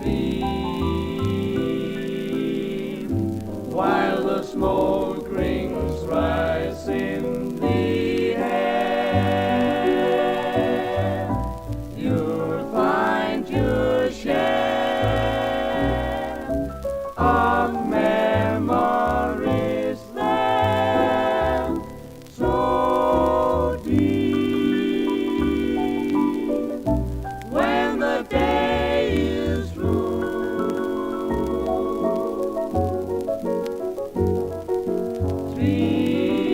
dream, while the smoke rings rise in the air, you'll find your share of memories there, so deep. When the day is through, dream,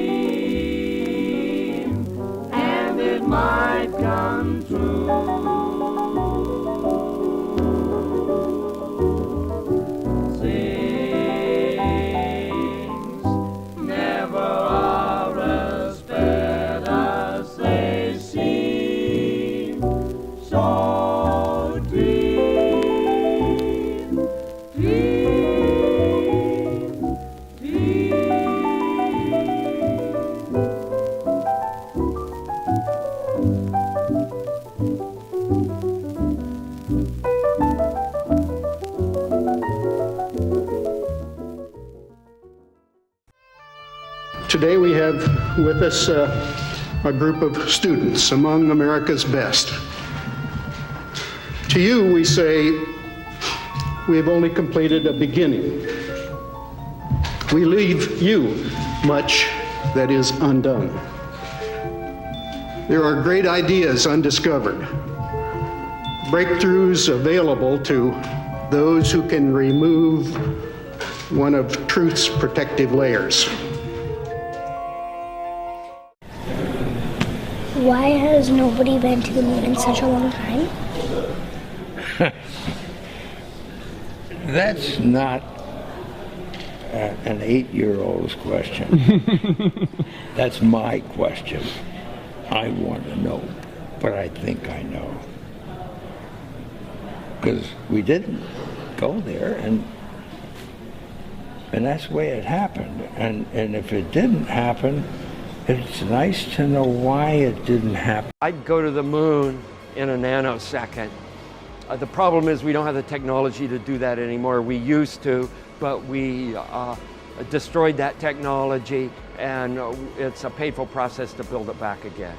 and it might come true. Things never are as bad as they seem. So dream, dream, dream. Today we have with us a group of students among America's best. To you, we say, we have only completed a beginning. We leave you much that is undone. There are great ideas undiscovered, breakthroughs available to those who can remove one of truth's protective layers. Why has nobody been to the moon in such a long time? That's not an 8-year-old's question. That's my question. I want to know, but I think I know. Because we didn't go there, and that's the way it happened. And if it didn't happen, it's nice to know why it didn't happen. I'd go to the moon in a nanosecond. The problem is we don't have the technology to do that anymore. We used to, but we destroyed that technology, and it's a painful process to build it back again.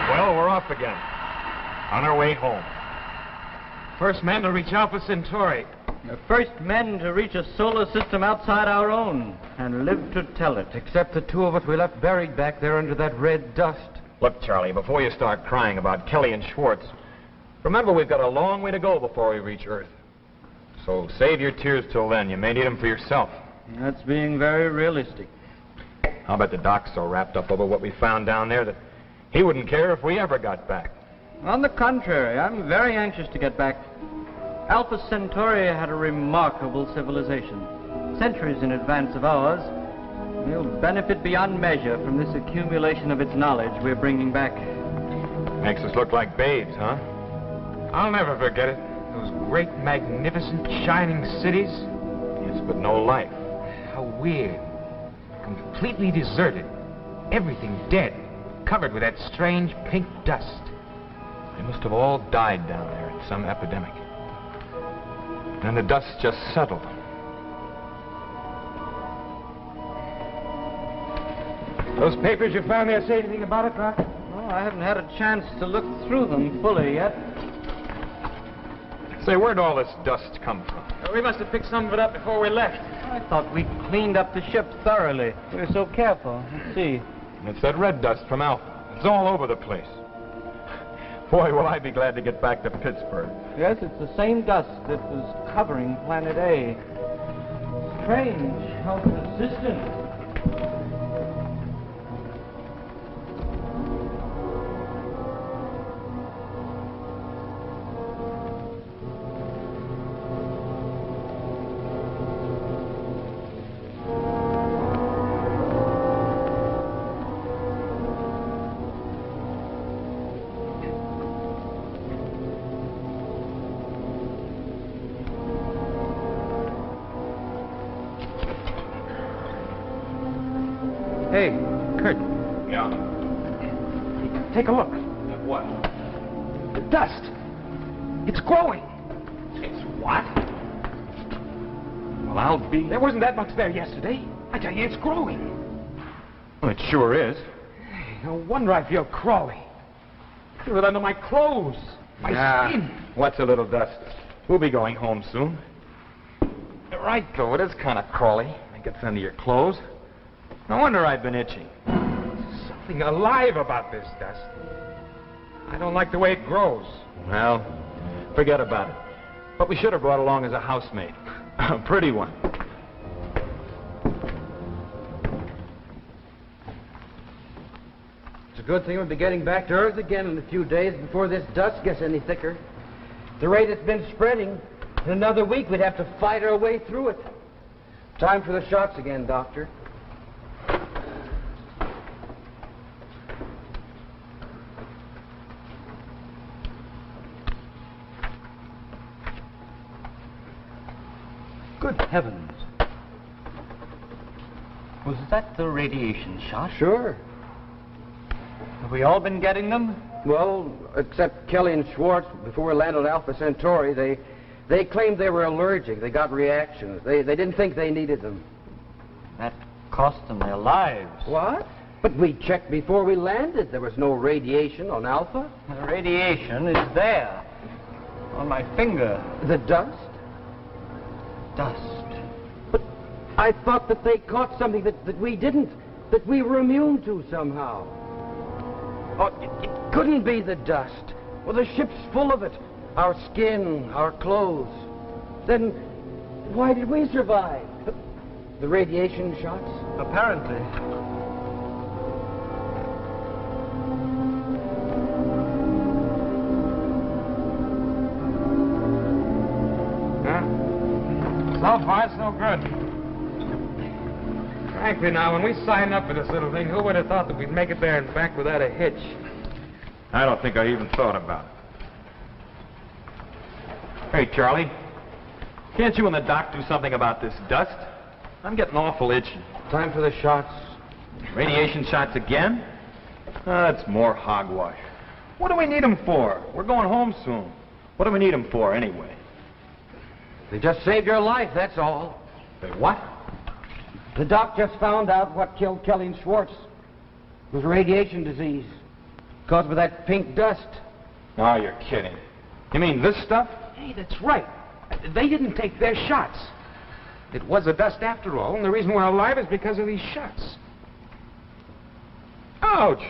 Well, we're off again. On our way home. First men to reach Alpha Centauri. The first men to reach a solar system outside our own and live to tell it. Except the two of us we left buried back there under that red dust. Look, Charlie, before you start crying about Kelly and Schwartz, remember we've got a long way to go before we reach Earth. So save your tears till then. You may need them for yourself. That's being very realistic. I'll bet the doc's so wrapped up over what we found down there that He wouldn't care if we ever got back. On the contrary, I'm very anxious to get back. Alpha Centauri had a remarkable civilization, centuries in advance of ours. We'll benefit beyond measure from this accumulation of its knowledge we're bringing back. Makes us look like babes, huh? I'll never forget it. Those great, magnificent, shining cities. Yes, but no life. How weird. Completely deserted. Everything dead. Covered with that strange pink dust. They must have all died down there in some epidemic. And the dust just settled. Those papers you found there say anything about it, Doc? Well, I haven't had a chance to look through them fully yet. Say, where'd all this dust come from? We must have picked some of it up before we left. I thought we'd cleaned up the ship thoroughly. We were so careful. Let's see. It's that red dust from Alpha. It's all over the place. Boy, will I be glad to get back to Pittsburgh. Yes, it's the same dust that was covering Planet A. Strange how persistent. Hey, Kurt. Yeah? Take a look. At what? The dust. It's growing. It's what? Well, I'll be... There wasn't that much there yesterday. I tell you, it's growing. Well, it sure is. No wonder I feel crawly. Feel it under my clothes. My skin. What's a little dust? We'll be going home soon. You're right, though. It is kind of crawly. It gets under your clothes. No wonder I've been itching. There's something alive about this dust. I don't like the way it grows. Well, forget about it. But we should have brought along as a housemaid. A pretty one. It's a good thing we'll be getting back to Earth again in a few days before this dust gets any thicker. The rate it's been spreading, in another week we'd have to fight our way through it. Time for the shots again, Doctor. Good heavens. Was that the radiation shot? Sure. Have we all been getting them? Well, except Kelly and Schwartz, before we landed on Alpha Centauri, they claimed they were allergic. They got reactions. They didn't think they needed them. That cost them their lives. What? But we checked before we landed. There was no radiation on Alpha. The radiation is there. On my finger. The dust? Dust. But I thought that they caught something that we didn't, that we were immune to somehow. Oh, it couldn't be the dust. Well, the ship's full of it. Our skin, our clothes. Then why did we survive? The radiation shots? Apparently. So far, it's no good. Frankly, now, when we signed up for this little thing, who would have thought that we'd make it there and back without a hitch? I don't think I even thought about it. Hey, Charlie, can't you and the doc do something about this dust? I'm getting awful itchy. Time for the shots. Radiation shots again? That's more hogwash. What do we need them for? We're going home soon. What do we need them for, anyway? They just saved your life, that's all. They what? The doc just found out what killed Kelly and Schwartz. It was radiation disease. Caused by that pink dust. Oh, you're kidding. You mean this stuff? Hey, that's right. They didn't take their shots. It was the dust after all, and the reason we're alive is because of these shots. Ouch!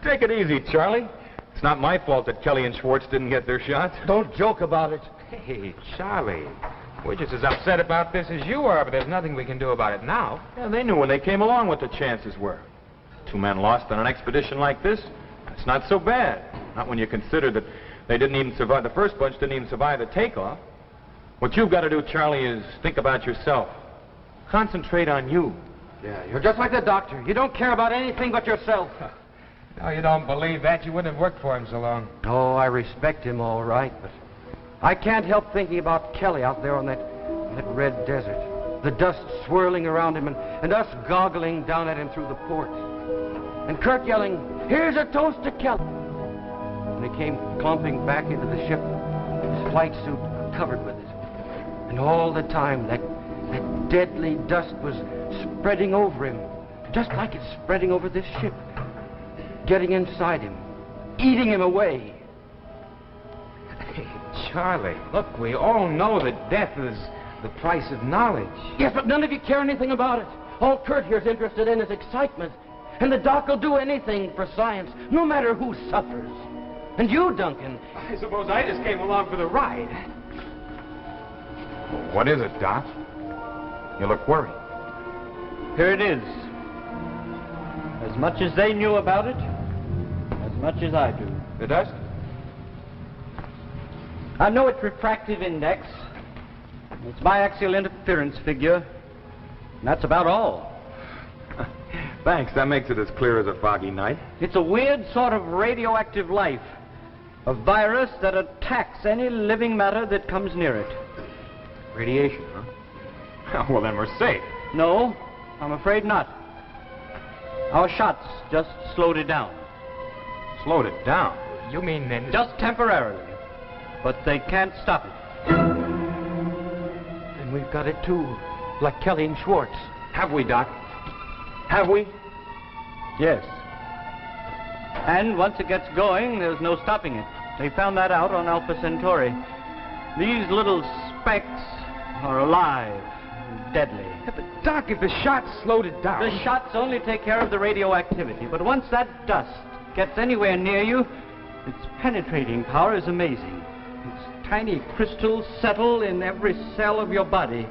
Take it easy, Charlie. It's not my fault that Kelly and Schwartz didn't get their shots. Don't joke about it. Hey, Charlie. We're just as upset about this as you are, but there's nothing we can do about it now. Yeah, they knew when they came along what the chances were. 2 men lost on an expedition like this. It's not so bad. Not when you consider that they didn't even survive, the first bunch didn't even survive the takeoff. What you've got to do, Charlie, is think about yourself. Concentrate on you. Yeah, you're just like the doctor. You don't care about anything but yourself. No, you don't believe that. You wouldn't have worked for him so long. Oh, I respect him all right, but I can't help thinking about Kelly out there on that red desert. The dust swirling around him and us goggling down at him through the port. And Kurt yelling, "Here's a toast to Kelly." And he came clumping back into the ship, his flight suit covered with it. And all the time, that deadly dust was spreading over him, just like it's spreading over this ship, getting inside him, eating him away. Hey, Charlie, look, we all know that death is the price of knowledge. Yes, but none of you care anything about it. All Kurt here's interested in is excitement. And the doc will do anything for science, no matter who suffers. And you, Duncan. I suppose I just came along for the ride. What is it, Doc? You look worried. Here it is. As much as they knew about it, as much as I do. The dust? I know its refractive index, its biaxial interference figure, and that's about all. Thanks, that makes it as clear as a foggy night. It's a weird sort of radioactive life, a virus that attacks any living matter that comes near it. Radiation, huh? Well, then we're safe. No, I'm afraid not. Our shots just slowed it down. Slowed it down? You mean then... Just temporarily. But they can't stop it. And we've got it too, like Kelly and Schwartz. Have we, Doc? Have we? Yes. And once it gets going, there's no stopping it. They found that out on Alpha Centauri. These little specks are alive and deadly. Yeah, but Doc, if the shots slowed it down... The shots only take care of the radioactivity, but once that dust gets anywhere near you, its penetrating power is amazing. Its tiny crystals settle in every cell of your body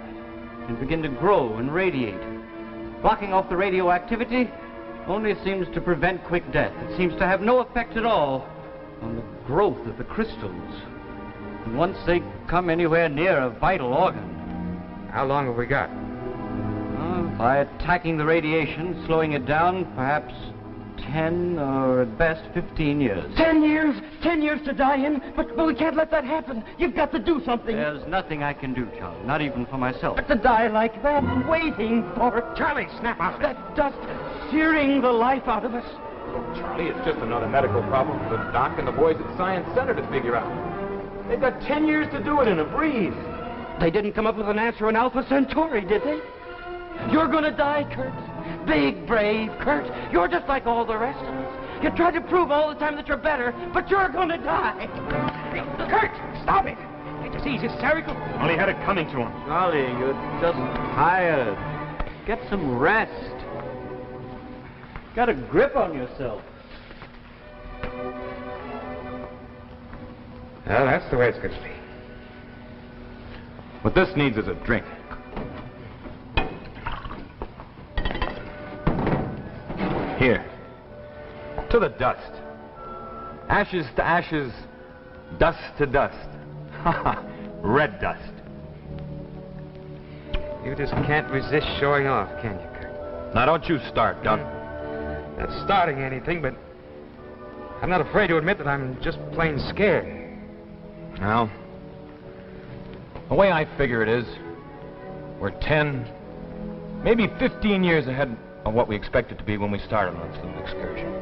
and begin to grow and radiate. Blocking off the radioactivity only seems to prevent quick death. It seems to have no effect at all on the growth of the crystals. And once they come anywhere near a vital organ... How long have we got? By attacking the radiation, slowing it down, perhaps 10 or at best 15 years. 10 years? 10 years to die in? But we can't let that happen. You've got to do something. There's nothing I can do, Charlie, not even for myself. But to die like that, waiting for... Charlie, snap out of it. That dust searing the life out of us. Look, Charlie, it's just another medical problem for the Doc and the boys at Science Center to figure out. They've got 10 years to do it in a breeze. They didn't come up with an answer on Alpha Centauri, did they? You're gonna die, Kurt. Big, brave Kurt. You're just like all the rest of us. You try to prove all the time that you're better, but you're gonna die. Hey, Kurt, stop it. Can't you see he's hysterical? Well, he had it coming to him. Charlie, you're just tired. Get some rest. Got a grip on yourself. Well, that's the way it's gonna be. What this needs is a drink. Here. To the dust. Ashes to ashes, dust to dust. Ha red dust. You just can't resist showing off, can you, Kurt? Now don't you start, Doc. Not starting anything, but I'm not afraid to admit that I'm just plain scared. Now, the way I figure it is, we're 10, maybe 15 years ahead of what we expected to be when we started on this little excursion.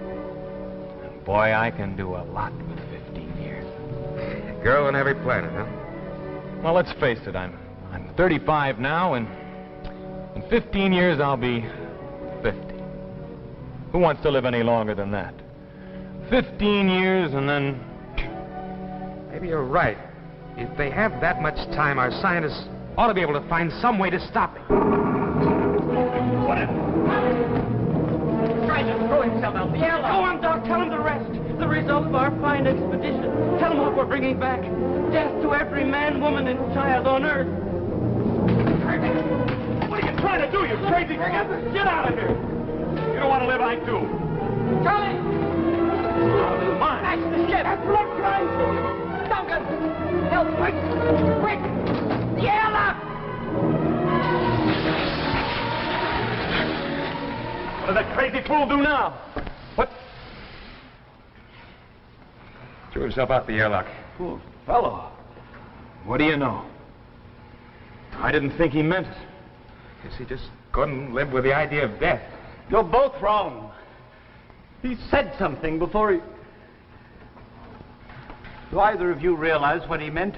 And boy, I can do a lot with 15 years. Girl on every planet, huh? Well, let's face it, I'm 35 now, and in 15 years I'll be 50. Who wants to live any longer than that? 15 years and then... Maybe you're right. If they have that much time, our scientists ought to be able to find some way to stop it. What is it? Try to throw himself out the airlock. Go on, Doc. Tell him the rest. The result of our fine expedition. Tell him what we're bringing back. Death to every man, woman, and child on Earth. What are you trying to do, you crazy? Get out of here! You don't want to live, I do. Charlie! Catch the ship! That's what I'm trying to! Duncan! Help! Quick! The airlock! What does that crazy fool do now? What? Threw himself out the airlock. Poor fellow. What do you know? I didn't think he meant it. Guess he just couldn't live with the idea of death. You're both wrong. He said something before he... Do either of you realize what he meant?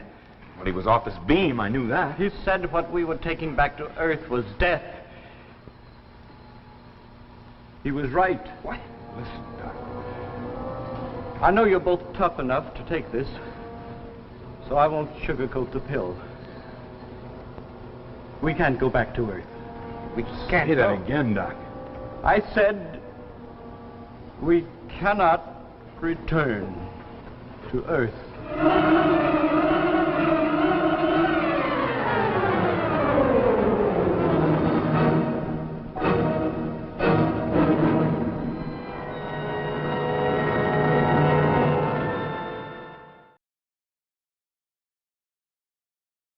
Well, he was off his beam, I knew that. He said what we were taking back to Earth was death. He was right. What? Listen, Doc. I know you're both tough enough to take this, so I won't sugarcoat the pill. We can't go back to Earth. We can't hear that again, Doc. I said we cannot return to Earth.